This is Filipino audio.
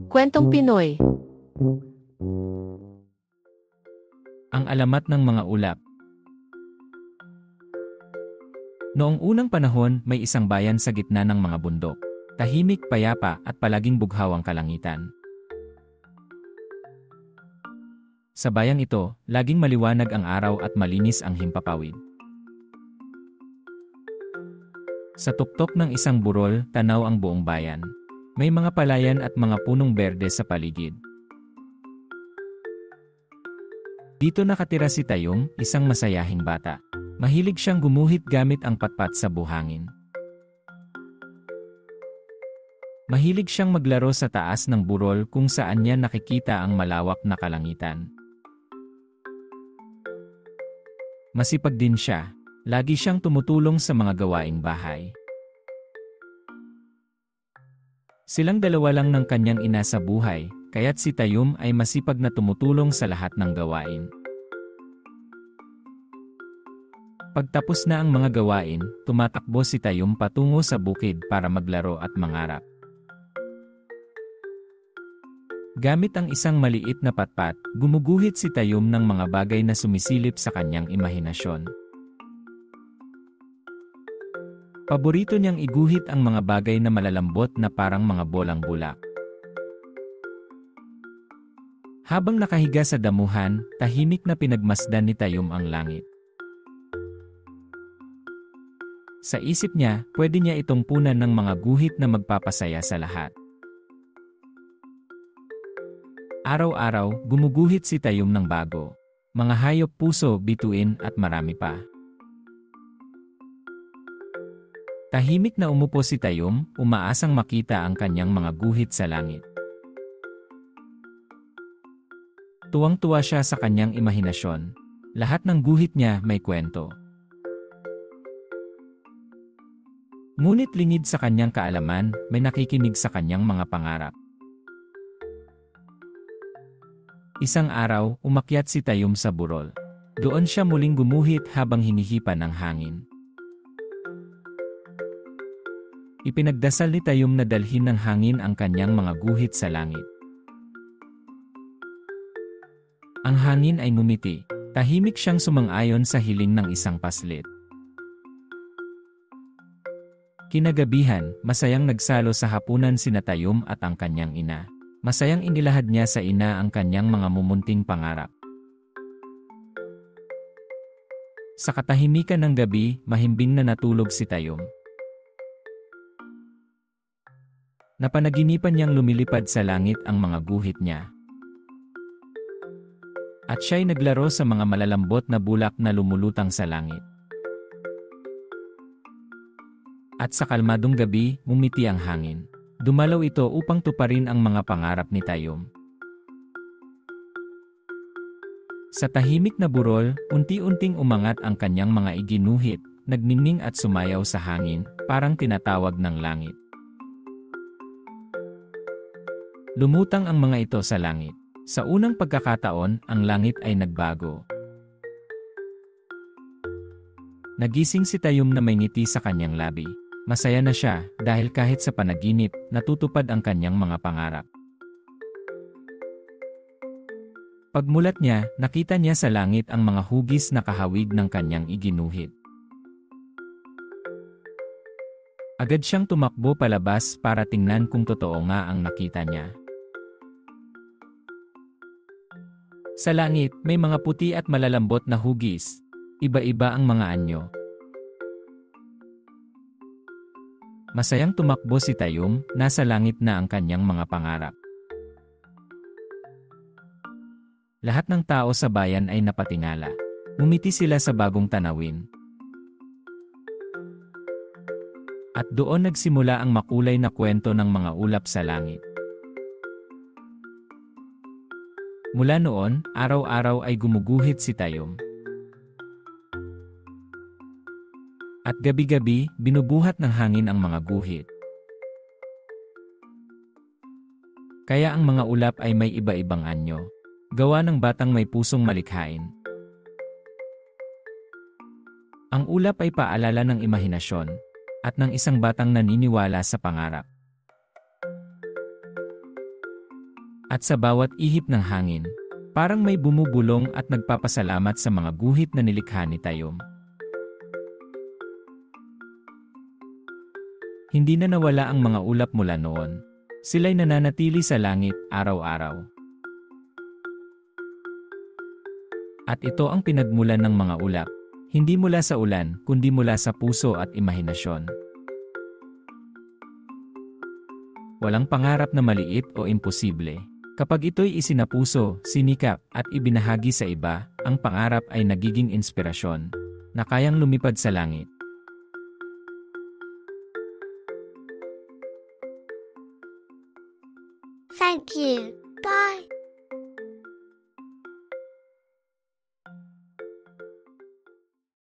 Kwentong Pinoy. Ang alamat ng mga ulap. Noong unang panahon, may isang bayan sa gitna ng mga bundok. Tahimik, payapa, at palaging bughaw ang kalangitan. Sa bayang ito, laging maliwanag ang araw at malinis ang himpapawid. Sa tuktok ng isang burol, tanaw ang buong bayan. May mga palayan at mga punong berde sa paligid. Dito nakatira si Tayum, isang masayahing bata. Mahilig siyang gumuhit gamit ang patpat sa buhangin. Mahilig siyang maglaro sa taas ng burol kung saan niya nakikita ang malawak na kalangitan. Masipag din siya. Lagi siyang tumutulong sa mga gawaing bahay. Silang dalawa lang ng kanyang ina sa buhay, kaya't si Tayum ay masipag na tumutulong sa lahat ng gawain. Pagtapos na ang mga gawain, tumatakbo si Tayum patungo sa bukid para maglaro at mangarap. Gamit ang isang maliit na patpat, gumuguhit si Tayum ng mga bagay na sumisilip sa kanyang imahinasyon. Paborito niyang iguhit ang mga bagay na malalambot na parang mga bolang bulak. Habang nakahiga sa damuhan, tahimik na pinagmasdan ni Tayum ang langit. Sa isip niya, pwede niya itong punan ng mga guhit na magpapasaya sa lahat. Araw-araw, gumuguhit si Tayum ng bago. Mga hayop, puso, bituin at marami pa. Tahimik na umupo si Tayum, umaasang makita ang kanyang mga guhit sa langit. Tuwang-tuwa siya sa kanyang imahinasyon. Lahat ng guhit niya may kwento. Ngunit lingid sa kanyang kaalaman, may nakikinig sa kanyang mga pangarap. Isang araw, umakyat si Tayum sa burol. Doon siya muling gumuhit habang hinihipan ng hangin. Ipinagdasal ni Tayum na dalhin ng hangin ang kanyang mga guhit sa langit. Ang hangin ay ngumiti. Tahimik siyang sumang-ayon sa hiling ng isang paslit. Kinagabihan, masayang nagsalo sa hapunan sina Tayum at ang kanyang ina. Masayang inilahad niya sa ina ang kanyang mga mumunting pangarap. Sa katahimikan ng gabi, mahimbing na natulog si Tayum. Napanaginipan niyang lumilipad sa langit ang mga guhit niya. At siya'y naglaro sa mga malalambot na bulak na lumulutang sa langit. At sa kalmadong gabi, ngumiti ang hangin. Dumalaw ito upang tuparin ang mga pangarap ni Tayum. Sa tahimik na burol, unti-unting umangat ang kanyang mga iginuhit, nagningning at sumayaw sa hangin, parang tinatawag ng langit. Lumutang ang mga ito sa langit. Sa unang pagkakataon, ang langit ay nagbago. Nagising si Tayum na may ngiti sa kanyang labi. Masaya na siya dahil kahit sa panaginip, natutupad ang kanyang mga pangarap. Pagmulat niya, nakita niya sa langit ang mga hugis na kahawig ng kanyang iginuhit. Agad siyang tumakbo palabas para tingnan kung totoo nga ang nakita niya. Sa langit, may mga puti at malalambot na hugis. Iba-iba ang mga anyo. Masayang tumakbo si Tayum, nasa langit na ang kanyang mga pangarap. Lahat ng tao sa bayan ay napatingala. Ngumiti sila sa bagong tanawin. At doon nagsimula ang makulay na kwento ng mga ulap sa langit. Mula noon, araw-araw ay gumuguhit si Tayum. At gabi-gabi, binubuhat ng hangin ang mga guhit. Kaya ang mga ulap ay may iba-ibang anyo. Gawa ng batang may pusong malikhain. Ang ulap ay paalala ng imahinasyon at ng isang batang naniniwala sa pangarap. At sa bawat ihip ng hangin, parang may bumubulong at nagpapasalamat sa mga guhit na nilikha ni Tayom. Hindi na nawala ang mga ulap mula noon. Sila'y nananatili sa langit araw-araw. At ito ang pinagmulan ng mga ulap, hindi mula sa ulan, kundi mula sa puso at imahinasyon. Walang pangarap na maliit o imposible. Kapag ito'y isinapuso, sinikap, at ibinahagi sa iba, ang pangarap ay nagiging inspirasyon na kayang lumipad sa langit. Thank you.